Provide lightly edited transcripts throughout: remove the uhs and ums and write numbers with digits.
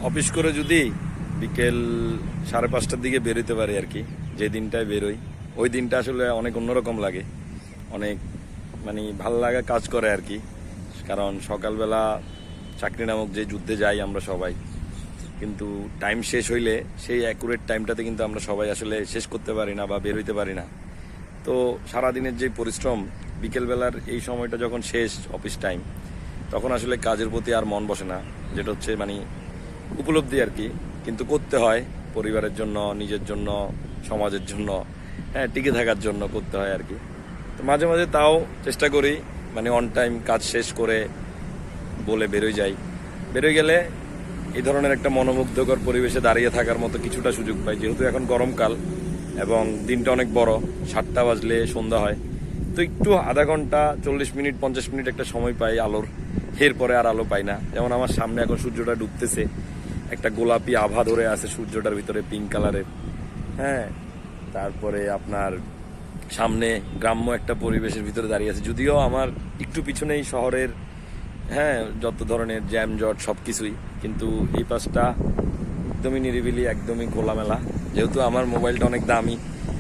Office করে যদি বিকেল 5:30টার দিকে বেরোতে পারি আর কি, যে দিনটায় বেরোই ওই দিনটা আসলে অনেক অন্যরকম লাগে, অনেক ভাল লাগা কাজ করে আর কি। কারণ সকালবেলা চাকরি নামক যে যুদ্ধে যাই আমরা সবাই, কিন্তু টাইম শেষ হইলে সেই অ্যাকুরেট টাইমটাতে কিন্তু আমরা সবাই আসলে শেষ করতে পারি না বা বেরোইতে পারি না। তো সারাদিনের যে পরিশ্রম বিকেলবেলার এই সময়টা যখন শেষ অফিস টাইম, তখন আসলে কাজের প্রতি আর মন বসে না, যেটা হচ্ছে উপলব্ধি আর কি। কিন্তু করতে হয় পরিবারের জন্য, নিজের জন্য, সমাজের জন্য, হ্যাঁ টিকে থাকার জন্য করতে হয় আর কি। তো মাঝে মাঝে তাও চেষ্টা করি অন টাইম কাজ শেষ করে বলে বেরোয় যাই। বেরোয় গেলে এই ধরনের একটা মনোমুগ্ধকর পরিবেশে দাঁড়িয়ে থাকার মতো কিছুটা সুযোগ পাই, যেহেতু এখন গরমকাল এবং দিনটা অনেক বড়, 7টা বাজলে সন্ধ্যা হয়। তো একটু আধা ঘন্টা 40 মিনিট 50 মিনিট একটা সময় পাই আলোর, এরপরে আর আলো পাই না। যেমন আমার সামনে এখন সূর্যটা ডুবতেছে, একটা গোলাপি আভা ধরে আছে সূর্যটার ভিতরে, পিঙ্ক কালারের। হ্যাঁ, তারপরে আপনার সামনে গ্রাম্য একটা পরিবেশের ভিতরে দাঁড়িয়ে আছে, যদিও আমার একটু পিছনেই শহরের যত ধরনের জ্যামজট সব কিছুই, কিন্তু এই পাশটা একদমই নিরিবিলি, একদমই খোলামেলা। যেহেতু আমার মোবাইলটা অনেক দামি,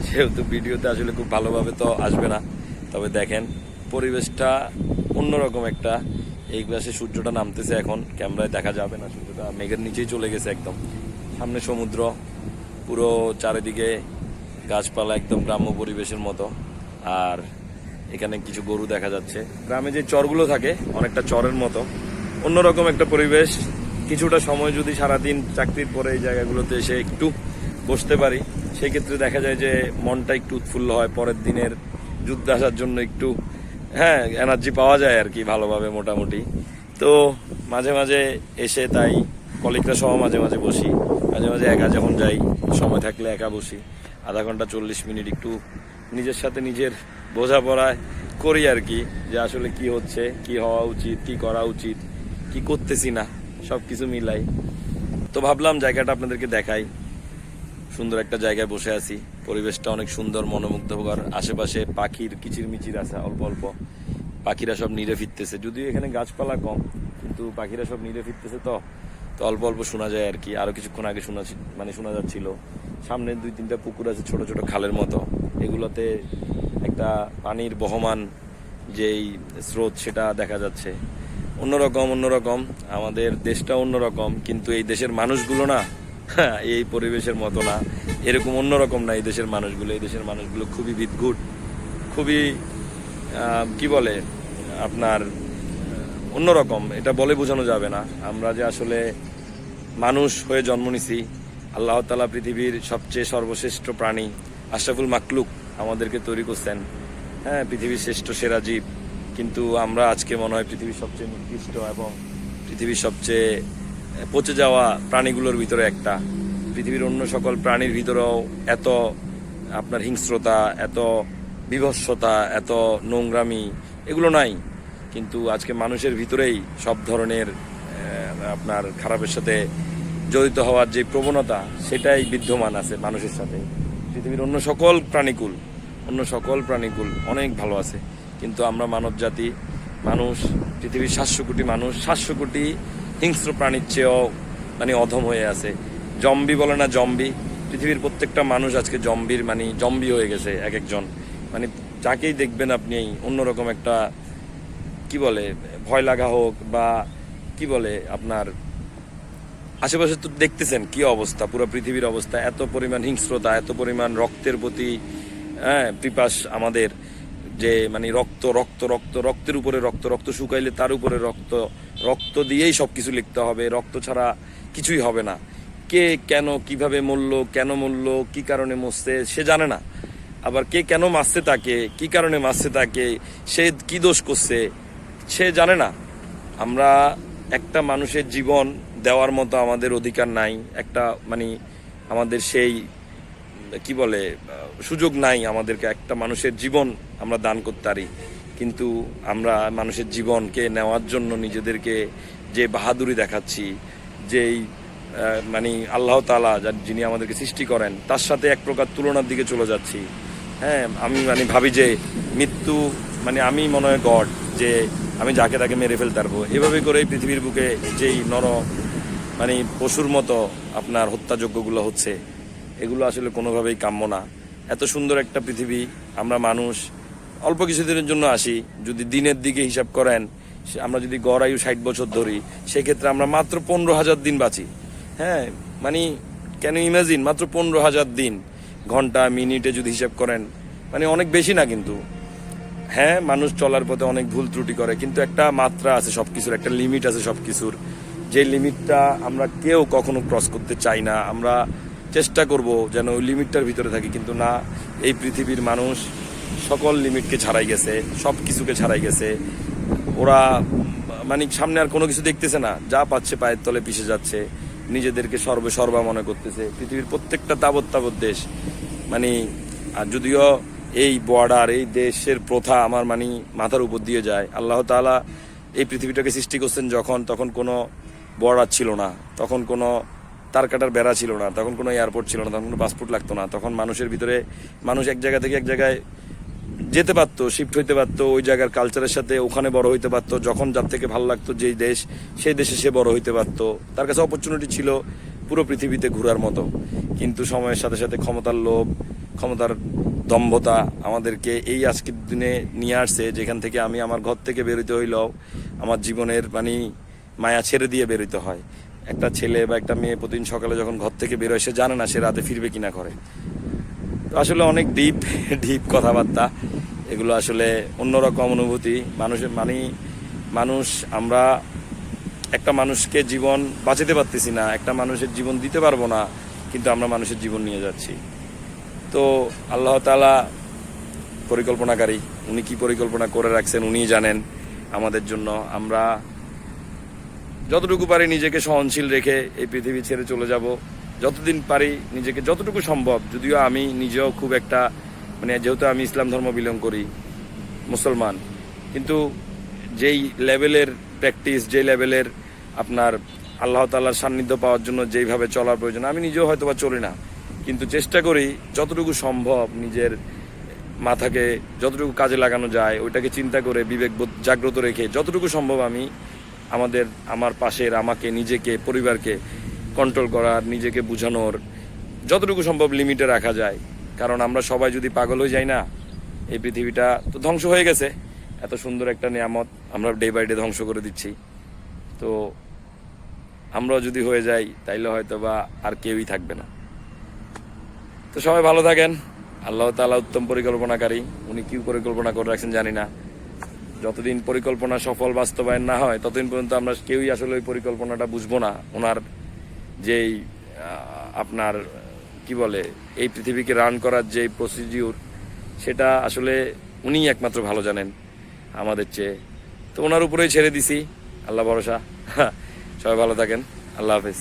সেহেতু ভিডিওতে আসলে খুব ভালোভাবে তো আসবে না, তবে দেখেন পরিবেশটা অন্যরকম একটা। এই পাশে সূর্যটা নামতেছে, এখন ক্যামেরায় দেখা যাবে না, সূর্যটা মেঘের নিচেই চলে গেছে একদম। সামনে সমুদ্র, পুরো চারিদিকে গাছপালা, একদম গ্রাম্য পরিবেশের মতো। আর এখানে কিছু গরু দেখা যাচ্ছে। গ্রামে যে চরগুলো থাকে অনেকটা চরের মতো, অন্যরকম একটা পরিবেশ। কিছুটা সময় যদি সারাদিন চাকরির পরে এই জায়গাগুলোতে এসে একটু বসতে পারি, সেই ক্ষেত্রে দেখা যায় যে মনটা একটু উৎফুল্ল হয়, পরের দিনের যুদ্ধে আসার জন্য একটু এনার্জি পাওয়া যায় আর কি, ভালোভাবে মোটামুটি। তো মাঝে মাঝে এসে তাই কলিগরা সহ মাঝে মাঝে বসি, মাঝে মাঝে একা যখন যাই, সময় থাকলে একা বসি, আধা ঘন্টা 40 মিনিট একটু নিজের সাথে নিজের বোঝাপড়ায় করি আর কি, যে আসলে কি হচ্ছে, কি হওয়া উচিত, কি করা উচিত, কি করতেছি না, সব কিছু মিলাই। তো ভাবলাম জায়গাটা আপনাদেরকে দেখাই। সুন্দর একটা জায়গায় বসে আছি, পরিবেশটা অনেক সুন্দর, মনোমুগ্ধকর। আশেপাশে পাখির কিচিরমিচির আছে অল্প অল্প, পাখিরা সব নিরে ফিরতেছে, যদিও এখানে গাছপালা কম, কিন্তু পাখিরা সব নিরে ফিরতেছে। তো অল্প অল্প শোনা যায় আর কি। আরো কিছুক্ষণ আগে শোনা যাচ্ছিল। সামনে 2-3টা পুকুর আছে, ছোট ছোট খালের মতো। এগুলোতে একটা পানির বহমান যেই স্রোত, সেটা দেখা যাচ্ছে। অন্যরকম আমাদের দেশটা অন্যরকম, কিন্তু এই দেশের মানুষগুলো না এই পরিবেশের মতো না, এরকম অন্যরকম না। এই দেশের মানুষগুলো খুবই বিদঘুট, খুবই কি বলে আপনার অন্যরকম। এটা বলে বোঝানো যাবে না। আমরা যে আসলে মানুষ হয়ে জন্ম নিছি, আল্লাহ তাআলা পৃথিবীর সবচেয়ে সর্বশ্রেষ্ঠ প্রাণী, আশরাফুল মাকলুক আমাদেরকে তৈরি করছেন, পৃথিবীর শ্রেষ্ঠ সেরা জীব। কিন্তু আমরা আজকে মনে হয় পৃথিবীর সবচেয়ে নিকৃষ্ট এবং পৃথিবীর সবচেয়ে পচে যাওয়া প্রাণীগুলোর ভিতরে একটা। পৃথিবীর অন্য সকল প্রাণীর ভিতরেও এত আপনার হিংস্রতা, এত বিভৎসতা, এত নোংরামি এগুলো নাই, কিন্তু আজকে মানুষের ভিতরেই সব ধরনের আপনার খারাপের সাথে জড়িত হওয়ার যে প্রবণতা, সেটাই বিদ্যমান আছে মানুষের সাথে। পৃথিবীর অন্য সকল প্রাণীকুল অনেক ভালো আছে, কিন্তু আমরা মানব জাতি, মানুষ, পৃথিবীর 700 কোটি মানুষ, 700 কোটি হিংস্র প্রাণীর চেয়েও অধম হয়ে আছে। জম্বি বলে না, জম্বি। পৃথিবীর প্রত্যেকটা মানুষ আজকে জম্বি হয়ে গেছে। এক একজন যাকেই দেখবেন আপনি অন্যরকম একটা কি বলে ভয় লাগা হোক বা কি বলে আপনার আশেপাশে তো দেখতেছেন কি অবস্থা, পুরো পৃথিবীর অবস্থা। এত পরিমাণ হিংস্রতা, এত পরিমাণ রক্তের প্রতি পিপাস আমাদের, যে রক্তের উপরে রক্ত শুকাইলে তার উপরে রক্ত দিয়েই সবকিছু লিখতে হবে। রক্ত ছাড়া কিছুই হবে না। কে কেন কিভাবে মরল, কেন মরল, কি কারণে মরছে সে জানে না। আবার কে কেন মারছে তাকে, কি কারণে মারছে তাকে, সে কি দোষ করছে সে জানে না। আমরা একটা মানুষের জীবন দেওয়ার মতো আমাদের অধিকার নাই, একটা আমাদের সেই কি বলে সুযোগ নাই আমাদেরকে একটা মানুষের জীবন আমরা দান করতে পারি। কিন্তু আমরা মানুষের জীবনকে নেওয়ার জন্য নিজেদেরকে যে বাহাদুরি দেখাচ্ছি, যেই আল্লাহ তাআলা যিনি আমাদেরকে সৃষ্টি করেন তার সাথে এক প্রকার তুলনার দিকে চলে যাচ্ছি। আমি ভাবি যে মৃত্যু আমি মনে হয় গড, যে আমি যাকে তাকে মেরে ফেলতে পারবো। এভাবে করে পৃথিবীর বুকে যেই মানে পশুর মতো আপনার হত্যাযজ্ঞগুলো হচ্ছে, এগুলো আসলে কোনোভাবেই কাম্য না। এত সুন্দর একটা পৃথিবী, আমরা মানুষ অল্প কিছুদিনের জন্য আসি। যদি দিনের দিকে হিসাব করেন, আমরা যদি গড় আয়ু 60 বছর ধরি, সেক্ষেত্রে আমরা মাত্র 15,000 দিন বাঁচি। হ্যাঁ, মানে ক্যান ইউ ইমাজিন, মাত্র 15,000 দিন, ঘন্টা মিনিটে যদি হিসাব করেন, মানে অনেক বেশি না কিন্তু। হ্যাঁ, মানুষ চলার পথে অনেক ভুল ত্রুটি করে, কিন্তু একটা মাত্রা আছে সবকিছুর, একটা লিমিট আছে সবকিছুর। যে লিমিটটা আমরা কেউ কখনো ক্রস করতে চাই না। আমরা চেষ্টা করব যেন ওই লিমিটটার ভিতরে থাকি, কিন্তু না, এই পৃথিবীর মানুষ সকল লিমিটকে ছাড়াই গেছে, সব কিছুকে ছাড়াই গেছে। ওরা মানে সামনে আর কোনো কিছু দেখতেছে না, যা পাচ্ছে পায়ের তলে পিষে যাচ্ছে, নিজেদেরকে সর্বা মনে করতেছে। পৃথিবীর প্রত্যেকটা তাবৎ দেশ, মানে আর যদিও এই বর্ডার, এই দেশের প্রথা আমার মানে মাথার উপর দিয়ে যায়। আল্লাহ তাআলা এই পৃথিবীটাকে সৃষ্টি করছেন যখন, তখন কোনো বর্ডার ছিল না, তখন কোনো তার কাটার বেড়া ছিল না, তখন কোনো এয়ারপোর্ট ছিল না, তখন কোনো পাসপোর্ট লাগতো না। তখন মানুষের ভিতরে, মানুষ এক জায়গা থেকে এক জায়গায় যেতে পারতো, শিফট হইতে পারতো, ওই জায়গার কালচারের সাথে ওখানে বড় হইতে পারতো। যখন যার থেকে ভালো লাগতো যেই দেশ, সেই দেশে সে বড় হইতে পারতো। তার কাছে অপরচুনিটি ছিল পুরো পৃথিবীতে ঘোরার মতো। কিন্তু সময়ের সাথে সাথে ক্ষমতার লোভ, ক্ষমতার দম্ভতা আমাদেরকে এই আজকের দিনে নিয়ে আসছে, যেখান থেকে আমি আমার ঘর থেকে বেরোতে হইলেও আমার জীবনের মানে মায়া ছেড়ে দিয়ে বেরোতে হয়। একটা ছেলে বা একটা মেয়ে প্রতিদিন সকালে যখন ঘর থেকে বেরোয়, সে জানে না সে রাতে ফিরবে কিনা করে। তো আসলে অনেক ডিপ ডিপ কথাবার্তা এগুলো, আসলে অন্যরকম অনুভূতি মানুষের। মানে মানুষ, আমরা একটা মানুষকে জীবন বাঁচাতে পারতেছি না, একটা মানুষের জীবন দিতে পারবো না, কিন্তু আমরা মানুষের জীবন নিয়ে যাচ্ছি। তো আল্লাহ তাআলা পরিকল্পনাকারী, উনি কি পরিকল্পনা করে রাখছেন উনিই জানেন আমাদের জন্য। আমরা যতটুকু পারি নিজেকে সহনশীল রেখে এই পৃথিবী ছেড়ে চলে যাব, যতদিন পারি নিজেকে যতটুকু সম্ভব। যদিও আমি নিজেও খুব একটা মানে, যেহেতু আমি ইসলাম ধর্ম বিলং করি, মুসলমান, কিন্তু যেই লেভেলের প্র্যাকটিস, যেই লেভেলের আপনার আল্লাহ তাআলার সান্নিধ্য পাওয়ার জন্য যেইভাবে চলার প্রয়োজন, আমি নিজেও হয়তো বা চলি না, কিন্তু চেষ্টা করি যতটুকু সম্ভব নিজের মাথাকে যতটুকু কাজে লাগানো যায়, ওইটাকে চিন্তা করে বিবেকবোধ জাগ্রত রেখে যতটুকু সম্ভব আমি আমার পাশের, আমাকে, নিজেকে, পরিবারকে কন্ট্রোল করার, নিজেকে বুঝানোর যতটুকু সম্ভব লিমিটে রাখা যায়। কারণ আমরা সবাই যদি পাগল হয়ে যাই না, এই পৃথিবীটা তো ধ্বংস হয়ে গেছে। এত সুন্দর একটা নিয়ামত আমরা ডে বাই ডে ধ্বংস করে দিচ্ছি। তো আমরাও যদি হয়ে যাই, তাইলে হয়তো বা আর কেউই থাকবে না। তো সবাই ভালো থাকেন। আল্লাহ তাআলা উত্তম পরিকল্পনাকারী, উনি কি পরিকল্পনা করে রাখছেন জানি না। যতদিন পরিকল্পনা সফল বাস্তবায়ন না হয়, ততদিন পর্যন্ত আমরা কেউই আসলে ওই পরিকল্পনাটা বুঝবো না। ওনার যেই আপনার কি বলে, এই পৃথিবীকে রান করার যে প্রসিডিউর, সেটা আসলে উনিই একমাত্র ভালো জানেন আমাদের চেয়ে। তো ওনার উপরেই ছেড়ে দিছি, আল্লাহ ভরসা। সবাই ভালো থাকেন, আল্লাহ হাফেজ।